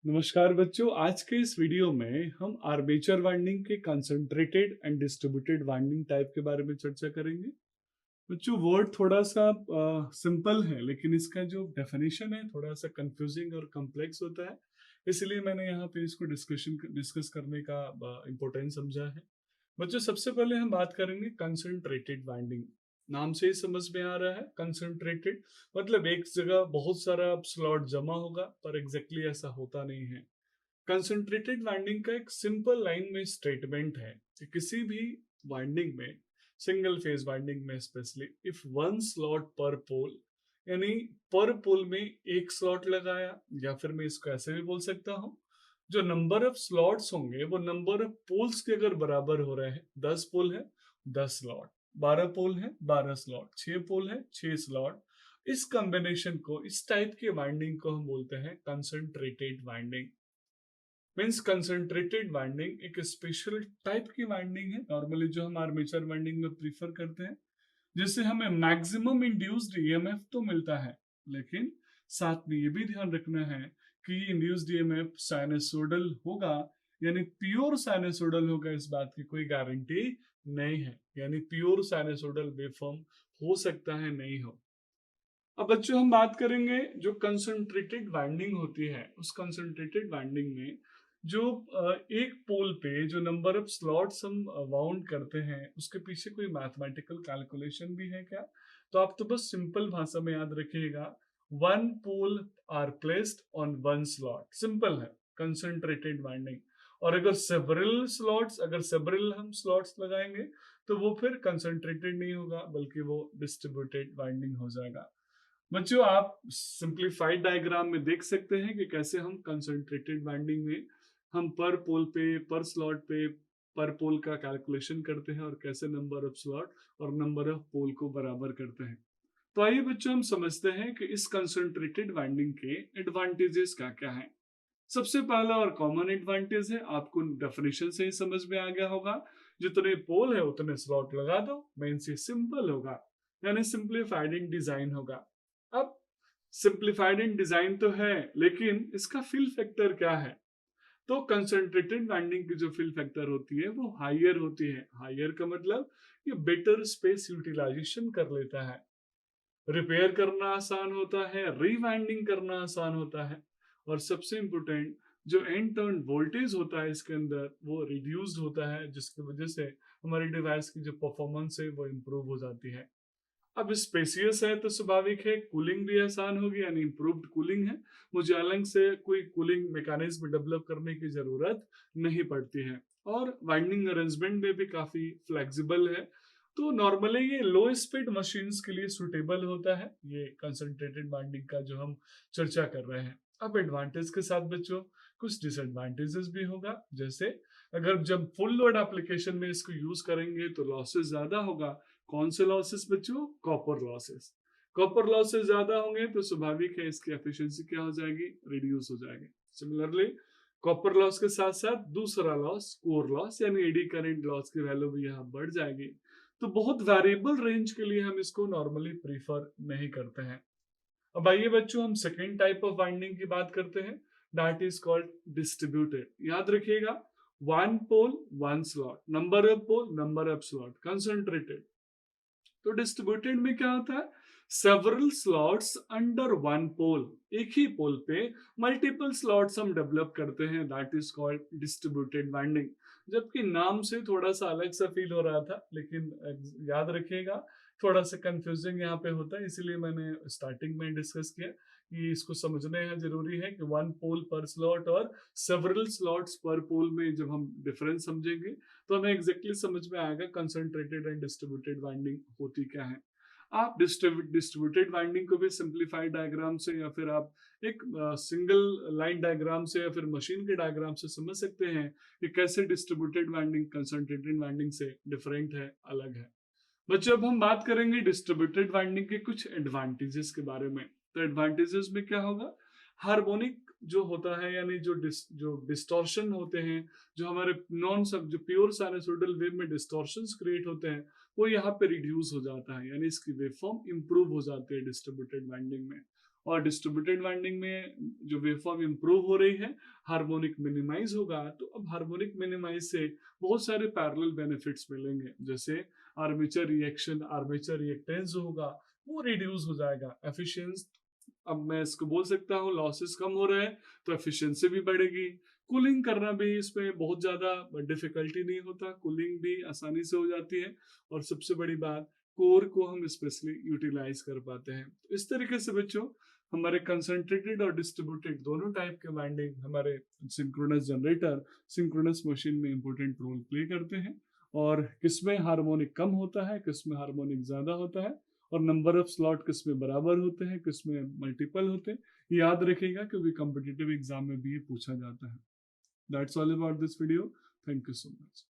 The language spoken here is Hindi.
नमस्कार बच्चों, आज के इस वीडियो में हम आर्मेचर वाइंडिंग के concentrated and distributed winding type के बारे में चर्चा करेंगे। बच्चों, वर्ड थोड़ा सा सिंपल है, लेकिन इसका जो डेफिनेशन है थोड़ा सा कंफ्यूजिंग और कॉम्प्लेक्स होता है। इसलिए मैंने यहाँ पे इसको डिस्कस करने का इम्पोर्टेंस समझा है। बच्चों, सबसे पहले हम बात करेंगे कंसंट्रेटेड वाइंडिंग। नाम से ही समझ में आ रहा है, कंसंट्रेटेड मतलब एक जगह बहुत सारा स्लॉट जमा होगा, पर एग्जैक्टली ऐसा होता नहीं है। कंसंट्रेटेड वाइंडिंग का एक सिंपल लाइन में स्टेटमेंट है कि किसी भी वाइंडिंग में, सिंगल फेज वाइंडिंग में स्पेशली, इफ वन स्लॉट पर पोल, यानी पर पोल में एक स्लॉट लगाया, या फिर मैं इसको ऐसे भी बोल सकता हूँ, जो नंबर ऑफ स्लॉट्स होंगे वो नंबर ऑफ पोल्स के अगर बराबर हो रहे हैं, 10 पोल है 10 स्लॉट, 12 पोल है 12 स्लॉट, 6 पोल है 6 स्लॉट, इस कॉम्बिनेशन को, इस टाइप के वाइंडिंग को हम बोलते हैं concentrated winding. Means concentrated winding एक स्पेशल टाइप की वाइंडिंग है, नॉर्मली जो हम आर्मेचर वाइंडिंग में प्रीफर करते हैं, जिससे हमें मैक्सिमम इंड्यूस्ड ईएमएफ तो मिलता है, लेकिन साथ में ये भी ध्यान रखना है कि इंड्यूस्ड ईएमएफ साइनसोइडल होगा, यानी प्योर साइनसोइडल होगा, इस बात की कोई गारंटी नहीं है। यानी प्योर साइनसोइडल वेवफॉर्म हो सकता है, नहीं हो। अब बच्चों, हम बात करेंगे जो कंसंट्रेटेड वाइंडिंग होती है, उस कंसंट्रेटेड वाइंडिंग में जो एक पोल पे जो नंबर ऑफ स्लॉट्स हम वाउंड करते हैं, उसके पीछे कोई मैथमेटिकल कैलकुलेशन भी है क्या? तो आप तो बस सिंपल भाषा में याद रखिएगा, one pole are placed on one slot, simple है कंसंट्रेटेड वाइंडिंग। और अगर सेवरल हम स्लॉट्स लगाएंगे, तो वो फिर कंसंट्रेटेड नहीं होगा, बल्कि वो डिस्ट्रीब्यूटेड वाइंडिंग हो जाएगा। बच्चों, आप सिंप्लीफाइड डायग्राम में देख सकते हैं कि कैसे हम कंसंट्रेटेड बाइंडिंग में हम पर पोल पे, पर स्लॉट पे, पर पोल का कैलकुलेशन करते हैं, और कैसे नंबर ऑफ स्लॉट और नंबर ऑफ पोल को बराबर करते हैं। तो आइए बच्चों, हम समझते हैं कि इस कंसंट्रेटेड बाइंडिंग के एडवांटेजेस क्या क्या हैं। सबसे पहला और कॉमन एडवांटेज है, आपको डेफिनेशन से ही समझ में आ गया होगा, जितने पोल है उतने स्लॉट लगा दो, मींस ये सिंपल होगा, यानी सिंप्लीफाइड इन डिजाइन होगा। अब सिंप्लीफाइड इन डिजाइन तो है, लेकिन इसका फिल फैक्टर क्या है? तो कंसंट्रेटेड बाइंडिंग की जो फिल फैक्टर होती है वो हायर होती है। हायर का मतलब ये बेटर स्पेस यूटिलाइजेशन कर लेता है, रिपेयर करना आसान होता है, रीवाइंडिंग करना आसान होता है, और सबसे इंपोर्टेंट, जो एंड टर्न वोल्टेज होता है इसके अंदर वो रिड्यूस्ड होता है, जिसकी वजह से हमारी डिवाइस की जो परफॉर्मेंस है वो इम्प्रूव हो जाती है। अब स्पेसियस है तो स्वाभाविक है कूलिंग भी आसान होगी, यानी इम्प्रूव्ड कूलिंग है, मुझे अलग से कोई कूलिंग मैकेनिज्म डेवलप करने की जरूरत नहीं पड़ती है, और वाइंडिंग अरेंजमेंट में भी काफी फ्लेक्सिबल है। तो नॉर्मली ये लो स्पीड मशीन्स के लिए सुटेबल होता है, ये कंसंट्रेटेड बाइंडिंग का जो हम चर्चा कर रहे हैं। अब एडवांटेज के साथ बच्चों कुछ डिसएडवांटेजेस भी होगा, जैसे अगर जब फुल लोड एप्लीकेशन में इसको यूज करेंगे तो लॉसेस ज्यादा होगा। कौन से लॉसेस बच्चों? Copper losses. कॉपर लॉसेस ज्यादा होंगे तो स्वाभाविक है इसकी एफिशिएंसी क्या हो जाएगी? रिड्यूस हो जाएगी। सिमिलरली कॉपर लॉस के साथ साथ दूसरा लॉस, कोर लॉस यानी एडी करंट लॉस की वैल्यू भी यहाँ बढ़ जाएगी। तो बहुत वेरिएबल रेंज के लिए हम इसको नॉर्मली प्रीफर नहीं करते हैं। अब आइए बच्चों, हम सेकेंड टाइप ऑफ वाइंडिंग की बात करते हैं, दैट इज कॉल्ड डिस्ट्रीब्यूटेड। याद रखिएगा, one pole one slot, number of pole number of slot, concentrated. तो डिस्ट्रीब्यूटेड में क्या होता है? Several slots under one pole, एक ही पोल पे मल्टीपल स्लॉट्स हम डेवलप करते हैं, that is called distributed winding. जबकि नाम से थोड़ा सा अलग सा फील हो रहा था, लेकिन याद रखिएगा थोड़ा सा कंफ्यूजिंग यहाँ पे होता है, इसीलिए मैंने स्टार्टिंग में डिस्कस किया कि इसको समझना है, जरूरी है कि वन पोल पर स्लॉट और सेवरल स्लॉट्स पर पोल में जब हम डिफरेंस समझेंगे तो हमें एग्जैक्टली समझ में आएगा कंसंट्रेटेड एंड डिस्ट्रीब्यूटेड वाइंडिंग होती क्या है। आप डिस्ट्रीब्यूटेड वाइंडिंग को भी सिंप्लीफाइड डायग्राम से, या फिर आप एक सिंगल लाइन डायग्राम से, या फिर मशीन के डायग्राम से समझ सकते हैं कि कैसे डिस्ट्रीब्यूटेड वाइंडिंग कंसंट्रेटेड वाइंडिंग से डिफरेंट है, अलग है। बच्चों, अब हम बात करेंगे डिस्ट्रीब्यूटेड वाइंडिंग के कुछ एडवांटेजेस के बारे में। तो एडवांटेजेस में क्या होगा? हार्मोनिक जो होता है, यानी जो डिस्टॉर्शन होते हैं, जो हमारे नॉन सब जो प्योर साइनसोइडल वेव में डिस्टॉर्शंस क्रिएट होते हैं, वो यहाँ पे रिड्यूस हो जाता है, यानी इसकी वेवफॉर्म इंप्रूव हो जाती है डिस्ट्रीब्यूटेड वाइंडिंग में। और डिस्ट्रीब्यूटेड वाइंडिंग में जो वेवफॉर्म इंप्रूव हो रही है, हार्मोनिक मिनिमाइज होगा। तो अब हार्मोनिक मिनिमाइज से बहुत सारे पैरेलल बेनिफिट्स मिलेंगे, जैसे आर्मेचर रिएक्शन, आर्मेचर रिएक्टेंस जो होगा वो रिड्यूस हो जाएगा। एफिशिएंस, अब मैं इसको बोल सकता हूँ लॉसेस कम हो रहे हैं तो एफिशिएंसी भी बढ़ेगी। कूलिंग करना भी इसमें बहुत ज़्यादा डिफिकल्टी नहीं होता, कूलिंग भी आसानी से हो जाती है। और सबसे बड़ी बात, कोर को हम स्पेशली यूटिलाइज कर पाते हैं। तो इस तरीके से बच्चों हमारे कंसंट्रेटेड और डिस्ट्रीब्यूटेड दोनों टाइप के वाइंडिंग हमारे सिंक्रोनस जनरेटर, सिंक्रोनस मशीन में इंपॉर्टेंट रोल प्ले करते हैं। और किसमें हार्मोनिक कम होता है, किसमें हार्मोनिक ज्यादा होता है, और नंबर ऑफ स्लॉट किसमें बराबर होते हैं, किसमें मल्टीपल होते हैं, ये याद रखिएगा क्योंकि कॉम्पिटिटिव एग्जाम में भी ये पूछा जाता है। That's all about this video. Thank you so much.